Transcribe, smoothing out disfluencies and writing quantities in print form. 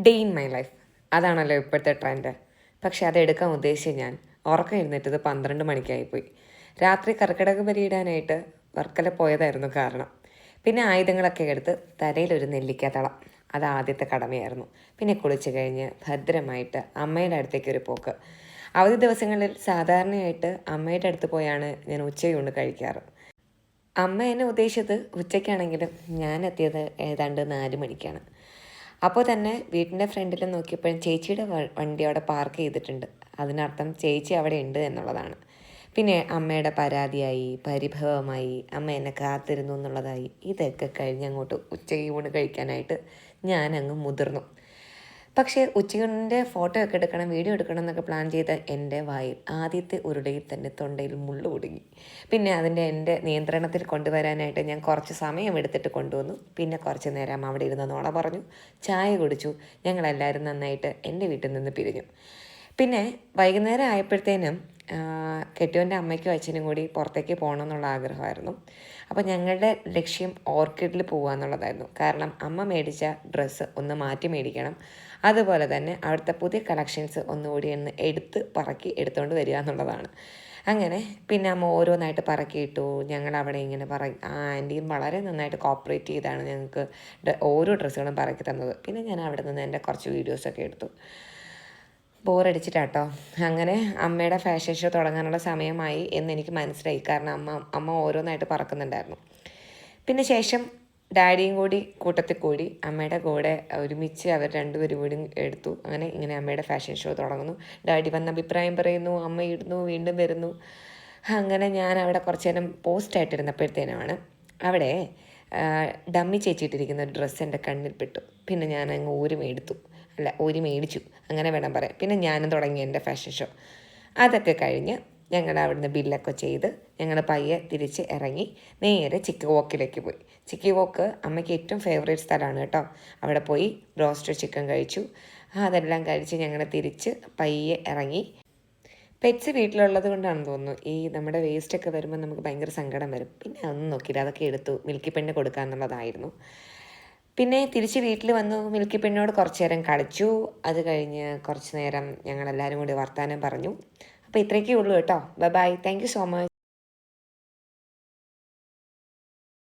Day in my life അതാണല്ലോ ഇപ്പോഴത്തെ trend. പക്ഷെ അതെടുക്കാൻ ഉദ്ദേശിച്ച് ഞാൻ ഉറക്കം എഴുന്നേറ്റത് 12 മണിക്കായിപ്പോയി. രാത്രി കർക്കിടക ബലിയിടാനായിട്ട് വർക്കല പോയതായിരുന്നു കാരണം. പിന്നെ ആയുധങ്ങളൊക്കെ എടുത്ത് തലയിലൊരു നെല്ലിക്കാത്തളം, അത് ആദ്യത്തെ കടമയായിരുന്നു. പിന്നെ കുളിച്ച് കഴിഞ്ഞ് ഭദ്രമായിട്ട് അമ്മയുടെ അടുത്തേക്കൊരു പോക്ക്. അവധി ദിവസങ്ങളിൽ സാധാരണയായിട്ട് അമ്മയുടെ അടുത്ത് പോയാണ് ഞാൻ ഉച്ചയൂണ് കഴിക്കാറ്. അമ്മ എന്നെ ഉദ്ദേശിച്ചത് ഉച്ചയ്ക്കാണെങ്കിലും ഞാൻ എത്തിയത് ഏതാണ്ട് 4 മണിക്കാണ്. അപ്പോൾ തന്നെ വീട്ടിൻ്റെ ഫ്രണ്ടിൽ നോക്കിയപ്പോഴും ചേച്ചിയുടെ വണ്ടി അവിടെ പാർക്ക് ചെയ്തിട്ടുണ്ട്. അതിനർത്ഥം ചേച്ചി അവിടെ ഉണ്ട് എന്നുള്ളതാണ്. പിന്നെ അമ്മയുടെ പരാതിയായി, പരിഭവമായി, അമ്മ എന്നെ കാത്തിരുന്നു എന്നുള്ളതായി. ഇതൊക്കെ കഴിഞ്ഞങ്ങോട്ട് ഉച്ചയൂണ് കഴിക്കാനായിട്ട് ഞാനങ്ങ് മുതിർന്നു. പക്ഷേ ഉച്ചയൂണിൻ്റെ ഫോട്ടോ ഒക്കെ എടുക്കണം, വീഡിയോ എടുക്കണം എന്നൊക്കെ പ്ലാൻ ചെയ്ത എൻ്റെ വായിൽ ആദ്യത്തെ ഉരുളയിൽ തന്നെ തൊണ്ടയിൽ മുള്ളു കുടുങ്ങി. പിന്നെ എൻ്റെ നിയന്ത്രണത്തിൽ കൊണ്ടുവരാനായിട്ട് ഞാൻ കുറച്ച് സമയം എടുത്തിട്ട് കൊണ്ടുവന്നു. പിന്നെ കുറച്ച് നേരം അവിടെ ഇരുന്ന് നോള പറഞ്ഞു, ചായ കുടിച്ചു. ഞങ്ങളെല്ലാവരും നന്നായിട്ട് എൻ്റെ വീട്ടിൽ നിന്ന് പിരിഞ്ഞു. പിന്നെ വൈകുന്നേരം ആയപ്പോഴത്തേനും കെട്ടിയവൻ്റെ അമ്മയ്ക്കും അച്ഛനും കൂടി പുറത്തേക്ക് പോകണം എന്നുള്ള ആഗ്രഹമായിരുന്നു. അപ്പോൾ ഞങ്ങളുടെ ലക്ഷ്യം ഓർക്കിഡിൽ പോകുക എന്നുള്ളതായിരുന്നു. കാരണം അമ്മ മേടിച്ച ഡ്രസ്സ് ഒന്ന് മാറ്റി മേടിക്കണം, അതുപോലെ തന്നെ അവിടുത്തെ പുതിയ കളക്ഷൻസ് ഒന്നുകൂടി ഒന്ന് പറക്കി എടുത്തുകൊണ്ട് വരിക എന്നുള്ളതാണ്. അങ്ങനെ പിന്നെ അമ്മ ഓരോന്നായിട്ട് പറക്കിയിട്ടു. ഞങ്ങൾ അവിടെ ഇങ്ങനെ ആൻറ്റിയും വളരെ നന്നായിട്ട് കോപ്പറേറ്റ് ചെയ്താണ് ഞങ്ങൾക്ക് ഓരോ ഡ്രസ്സുകളും പറക്കി തന്നത്. പിന്നെ ഞാൻ അവിടെ നിന്ന് എൻ്റെ കുറച്ച് വീഡിയോസൊക്കെ എടുത്തു. ബോറടിച്ചിട്ടാട്ടോ. അങ്ങനെ അമ്മയുടെ ഫാഷൻ ഷോ തുടങ്ങാനുള്ള സമയമായി എന്നെനിക്ക് മനസ്സിലായി. കാരണം അമ്മ ഓരോന്നായിട്ട് പറക്കുന്നുണ്ടായിരുന്നു. പിന്നെ ശേഷം ഡാഡിയും കൂടി കൂട്ടത്തിൽ കൂടി അമ്മയുടെ കൂടെ ഒരുമിച്ച് അവർ രണ്ടുപേരും കൂടി എടുത്തു. ഇങ്ങനെ അമ്മയുടെ ഫാഷൻ ഷോ തുടങ്ങുന്നു. ഡാഡി വന്ന് അഭിപ്രായം പറയുന്നു, അമ്മ ഇടുന്നു, വീണ്ടും വരുന്നു. അങ്ങനെ ഞാൻ അവിടെ കുറച്ച് നേരം പോസ്റ്റായിട്ടിരുന്നപ്പോഴത്തേനുമാണ് അവിടെ ഡമ്മി ചേച്ചിയിട്ടിരിക്കുന്ന ഒരു ഡ്രസ്സ് എൻ്റെ കണ്ണിൽ പെട്ടു. പിന്നെ ഞാൻ അങ്ങ് ഊരി മേടിച്ചു, അങ്ങനെ വേണം പറയാം. പിന്നെ ഞാനും തുടങ്ങി എൻ്റെ ഫാഷൻ ഷോ. അതൊക്കെ കഴിഞ്ഞ് ഞങ്ങൾ അവിടുന്ന് ബില്ലൊക്കെ ചെയ്ത് ഞങ്ങൾ പയ്യെ തിരിച്ച് ഇറങ്ങി നേരെ ചിക്കി വോക്കിലേക്ക് പോയി. ചിക്കി വോക്ക് അമ്മയ്ക്ക് ഏറ്റവും ഫേവറേറ്റ് സ്ഥലമാണ് കേട്ടോ. അവിടെ പോയി റോസ്റ്റഡ് ചിക്കൻ കഴിച്ചു. അതെല്ലാം കഴിച്ച് ഞങ്ങൾ തിരിച്ച് പയ്യെ ഇറങ്ങി. പെറ്റ്സ് വീട്ടിലുള്ളത് കൊണ്ടാണെന്ന് തോന്നുന്നു ഈ നമ്മുടെ വേസ്റ്റൊക്കെ വരുമ്പോൾ നമുക്ക് ഭയങ്കര സങ്കടം വരും. പിന്നെ അതൊന്നും നോക്കിയില്ല, അതൊക്കെ എടുത്തു മിൽക്കി പെണ്ണ് കൊടുക്കുക എന്നുള്ളതായിരുന്നു. പിന്നെ തിരിച്ച് വീട്ടിൽ വന്നു. മിൽക്കി പെണ്ണോട് കുറച്ച് നേരം കളിച്ചു. അത് കഴിഞ്ഞ് കുറച്ച് നേരം ഞങ്ങളെല്ലാവരും കൂടി വർത്തമാനം പറഞ്ഞു. അപ്പോൾ ഇത്രയൊക്കെ ഉള്ളൂ കേട്ടോ. Bye. Thank you so much.